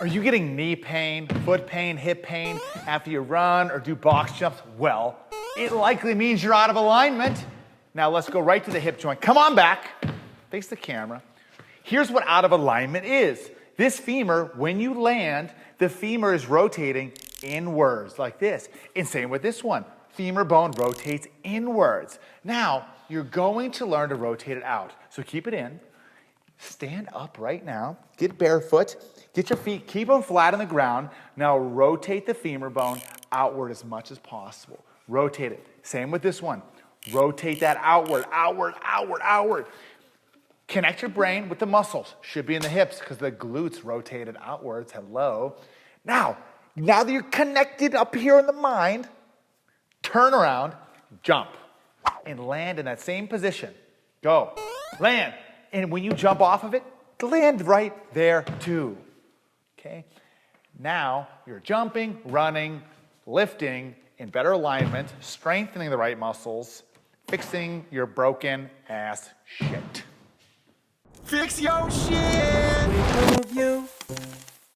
Are you getting knee pain, foot pain, hip pain after you run or do box jumps? Well, it likely means you're out of alignment. Now let's go right to the hip joint. Come on back. Face the camera. Here's what out of alignment is. This femur, when you land, the femur is rotating inwards like this. And same with this one. Femur bone rotates inwards. Now, you're going to learn to rotate it out. So keep it in. Stand up right now. Get barefoot. Get your feet, keep them flat on the ground. Now rotate the femur bone outward as much as possible. Rotate it. Same with this one. Rotate that outward, outward, outward, outward. Connect your brain with the muscles. Should be in the hips because the glutes rotated outwards. Hello. Now that you're connected up here in the mind, turn around, jump, and land in that same position. Go. Land. And when you jump off of it, land right there too. Okay? Now you're jumping, running, lifting in better alignment, strengthening the right muscles, fixing your broken ass shit. Fix your shit with MoveU.